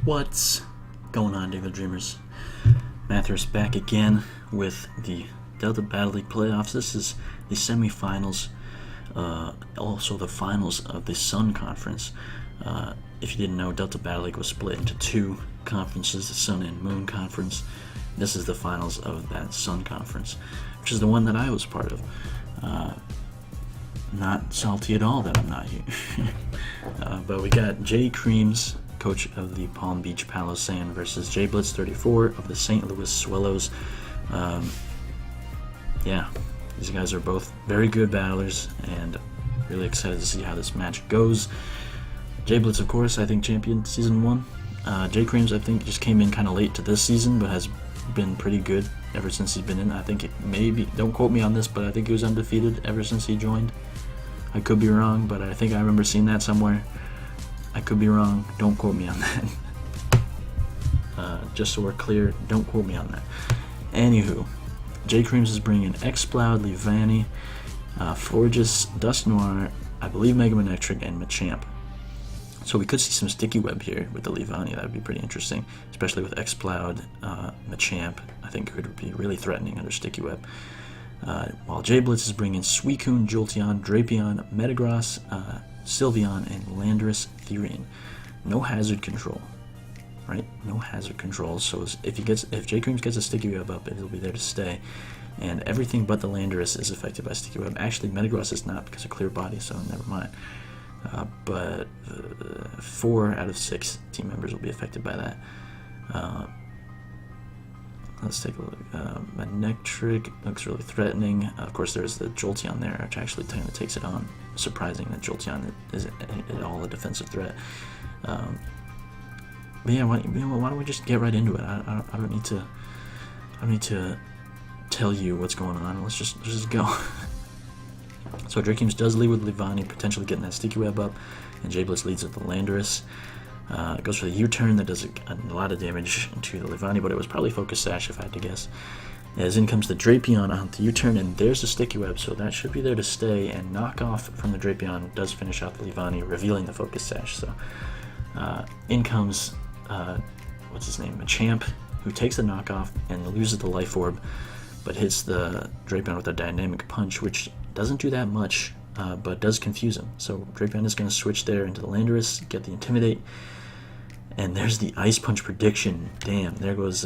What's going on, Diggletdreamers? Mathers back again with the Delta Battle League playoffs. This is the semifinals, also the finals of the Sun Conference. If you didn't know, Delta Battle League was split into two conferences, the Sun and Moon Conference. This is the finals of that Sun Conference, which is the one that I was part of. Not salty at all that I'm not here. But we got Jcreams, coach of the Palm Beach Palossand, versus Jayblitz34 of the St. Louis Swellows. Yeah, these guys are both very good battlers, and really excited to see how this match goes. Jayblitz, of course, I think champion season 1. Jcreams, I think, just came in kind of late to this season, but has been pretty good ever since he's been in. I think don't quote me on this, but I think he was undefeated ever since he joined. I could be wrong, but I think I remember seeing that somewhere. I could be wrong. Don't quote me on that. Just so we're clear, don't quote me on that. Anywho, Jcreams is bringing Xploud, Levani, Forgis, Dust Noir, I believe Mega Manectric, and Machamp. So we could see some sticky web here with the Levani. That would be pretty interesting, especially with Xploud, Machamp. I think it could be really threatening under sticky web. While Jayblitz is bringing Suicune, Jolteon, Drapion, Metagross, Sylveon, and Landorus Therian. No hazard control, right? No hazard control. So if Jcreams gets a sticky web up, it'll be there to stay. And everything but the Landorus is affected by sticky web. Actually, Metagross is not because of clear body, so never mind. But 4 out of 6 team members will be affected by that. Let's take a look. Manectric looks really threatening. Of course, there's the Jolteon there, which actually kind of takes it on. Surprising that Jolteon isn't at all a defensive threat. But yeah, why don't we just get right into it? I don't need to tell you what's going on. Let's just go. So Jcreams does lead with Levani, potentially getting that sticky web up, and Jayblitz leads with the Landorus. It goes for the U-turn that does a lot of damage to the Levani, but it was probably Focus Sash if I had to guess. As in comes the Drapion on the U-turn, and there's the sticky web, so that should be there to stay, and knockoff from the Drapion does finish out the Levani, revealing the Focus Sash. So in comes, what's his name, Machamp, who takes the knockoff and loses the Life Orb, but hits the Drapion with a Dynamic Punch, which doesn't do that much, but does confuse him. So Drapion is going to switch there into the Landorus, get the Intimidate, and there's the Ice Punch prediction. Damn, there goes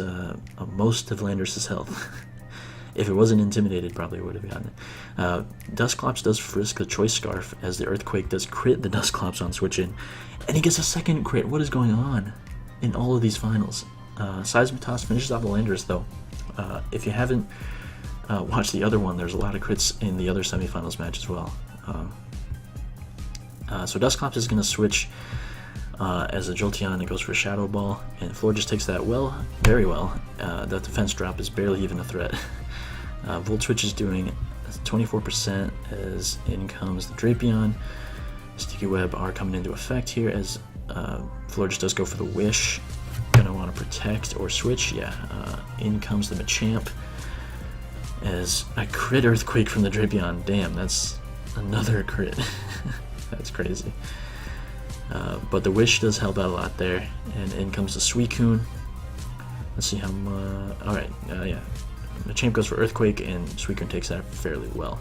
most of Landorus' health. If it wasn't intimidated, probably would have gotten it. Dusclops does frisk the Choice Scarf, as the Earthquake does crit the Dusclops on switch in, and he gets a second crit. What is going on in all of these finals? Seismitos finishes off the Landorus, though. If you haven't watched the other one, there's a lot of crits in the other semifinals match as well. So Dusclops is going to switch as a Jolteon and goes for Shadow Ball, and Floor just takes that very well. That defense drop is barely even a threat. Volt Switch is doing 24% as in comes the Drapion. Sticky Web are coming into effect here as Floor just does go for the Wish. Gonna want to protect or switch. Yeah, in comes the Machamp as a crit Earthquake from the Drapion. Damn, that's another crit. That's crazy. But the Wish does help out a lot there, and in comes the Suicune. Let's see how much. Alright, yeah. Machamp goes for Earthquake, and Suicune takes that fairly well.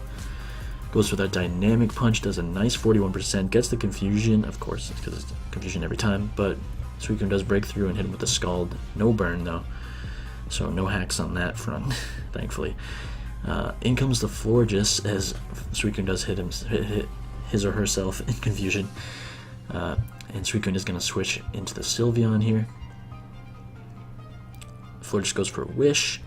Goes for that Dynamic Punch, does a nice 41%, gets the Confusion, of course, because it's Confusion every time, but Suicune does break through and hit him with the Scald. No burn, though, so no hacks on that front, thankfully. In comes the Florges, as Suicune does hit his or herself in Confusion. And Suicune is going to switch into the Sylveon here. Florges goes for a Wish.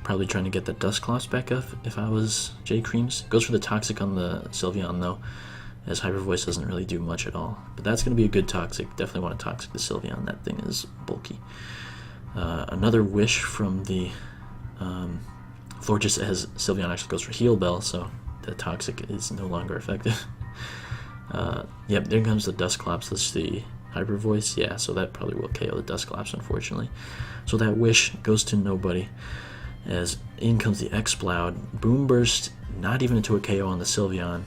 Probably trying to get the Dusclops back up if I was Jcreams. Goes for the Toxic on the Sylveon, though, as Hyper Voice doesn't really do much at all. But that's going to be a good Toxic. Definitely want to Toxic the Sylveon. That thing is bulky. Another Wish from the Florges, as Sylveon actually goes for Heal Bell, so the Toxic is no longer effective. Yep, there comes the Dusclops. Let's see. Hyper Voice? Yeah, so that probably will KO the Dusclops, unfortunately. So that Wish goes to nobody. As in comes the Xploud. Boom Burst, not even into a KO on the Sylveon,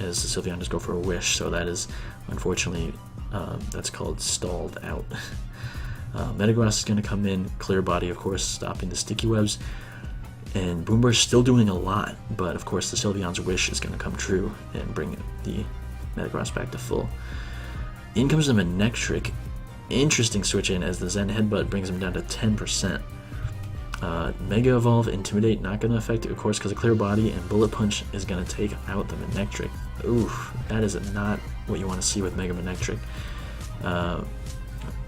as the Sylveon just go for a Wish, so that is, unfortunately, that's called stalled out. Metagross is going to come in, clear body, of course, stopping the sticky webs. And Boombur's still doing a lot, but of course the Sylveon's wish is going to come true and bring the Metagross back to full. In comes the Manectric. Interesting switch in as the Zen Headbutt brings him down to 10%. Mega Evolve, Intimidate, not going to affect it, of course, because of Clear Body, and Bullet Punch is going to take out the Manectric. Oof, that is not what you want to see with Mega Manectric.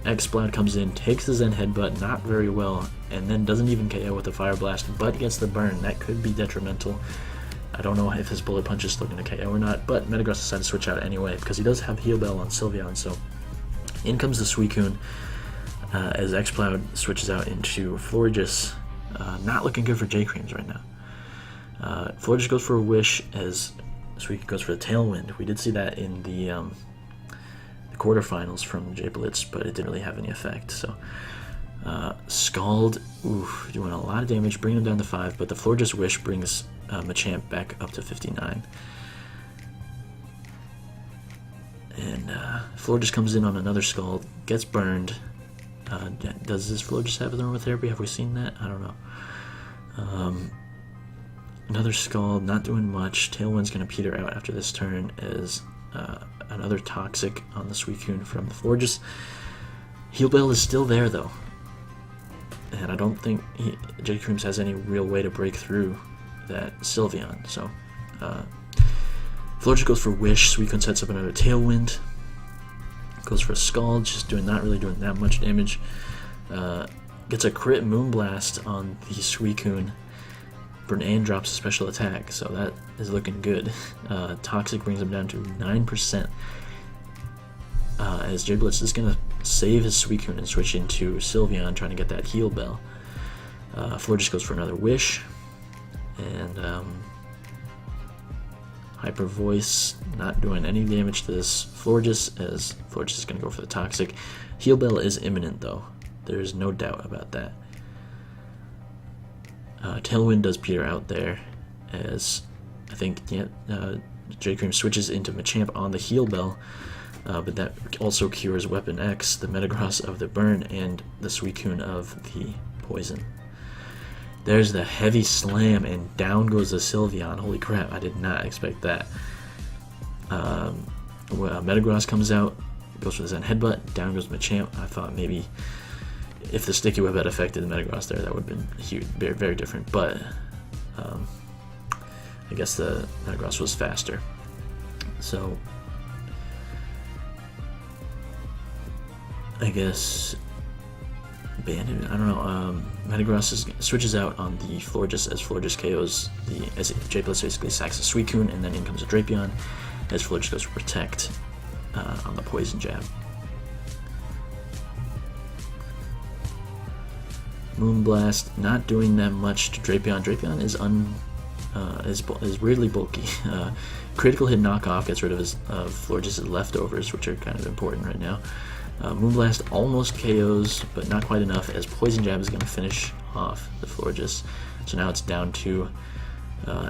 X-Splad comes in, takes the Zen Headbutt, not very well, and then doesn't even KO with the Fire Blast, but gets the burn. That could be detrimental. I don't know if his Bullet Punch is still going to KO or not, but Metagross decided to switch out anyway, because he does have Heal Bell on Sylveon, so in comes the Suicune, as X-Cloud switches out into Florges. Not looking good for Jcreams right now. Florges goes for a Wish, as Suicune goes for the Tailwind. We did see that in the quarterfinals from Jayblitz, but it didn't really have any effect. So Scald, oof, doing a lot of damage, bringing him down to 5, but the Florges Wish brings Machamp back up to 59. And Florges comes in on another Scald, gets burned. Does this Florges have aromatherapy? Have we seen that? I don't know. Another Scald, not doing much. Tailwind's going to peter out after this turn as another Toxic on the Suicune from the Florges. Heal Bell is still there though, and I don't think Jcreams has any real way to break through that Sylveon. So Florges goes for Wish. Suicune sets up another Tailwind. Goes for a Scald, just not really doing that much damage. Gets a crit Moonblast on the Suicune, and drops a special attack, so that is looking good. Toxic brings him down to 9%. As Jayblitz is going to save his Suicune and switch into Sylveon, trying to get that Heal Bell. Florges goes for another Wish, and Hyper Voice not doing any damage to this Florges, as Florges is going to go for the Toxic. Heal Bell is imminent though, there's no doubt about that. Tailwind does peter out there, as I think Jcreams switches into Machamp on the Heal Bell, but that also cures Weapon X, the Metagross of the Burn, and the Suicune of the Poison. There's the heavy slam, and down goes the Sylveon. Holy crap, I did not expect that. Metagross comes out, goes for the Zen Headbutt, down goes Machamp. I thought maybe if the Sticky Web had affected the Metagross there, that would have been huge, very, very different, but I guess the Metagross was faster. So I guess Bandit, I don't know. Metagross switches out on the Florges as Florges KOs as Jayblitz basically sacks the Suicune, and then in comes a Drapion as Florges goes for Protect on the Poison Jab. Moonblast not doing that much to Drapion. Drapion is weirdly bulky. Critical hit knockoff gets rid of Florges' leftovers, which are kind of important right now. Moonblast almost KOs, but not quite enough, as Poison Jab is going to finish off the Florges. So now it's down to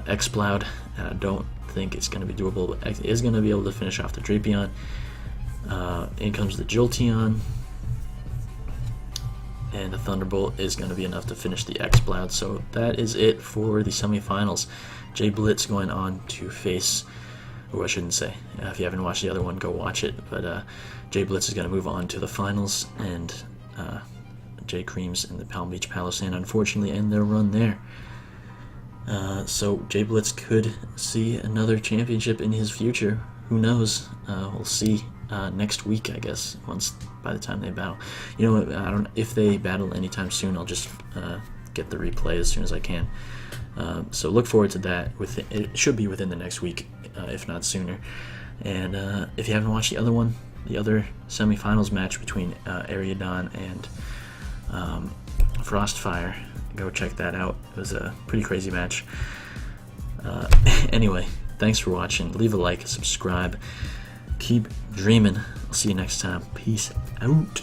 X-Cloud, and I don't think it's going to be doable, but X is going to be able to finish off the Drapion. In comes the Jolteon, and the Thunderbolt is going to be enough to finish the X-Cloud. So that is it for the semifinals. Jayblitz going on to face, or I shouldn't say, if you haven't watched the other one, go watch it, but Jayblitz is going to move on to the finals, and Jcreams and the Palm Beach Palossand unfortunately end their run there. So Jayblitz could see another championship in his future. Who knows? We'll see next week, I guess, by the time they battle. You know what, I don't, if they battle anytime soon, I'll just get the replay as soon as I can. So look forward to that. It should be within the next week, if not sooner. And if you haven't watched the other one, the other semifinals match between Ariadon and Frostfire, go check that out. It was a pretty crazy match. Anyway, thanks for watching. Leave a like, subscribe, keep dreaming. I'll see you next time. Peace out.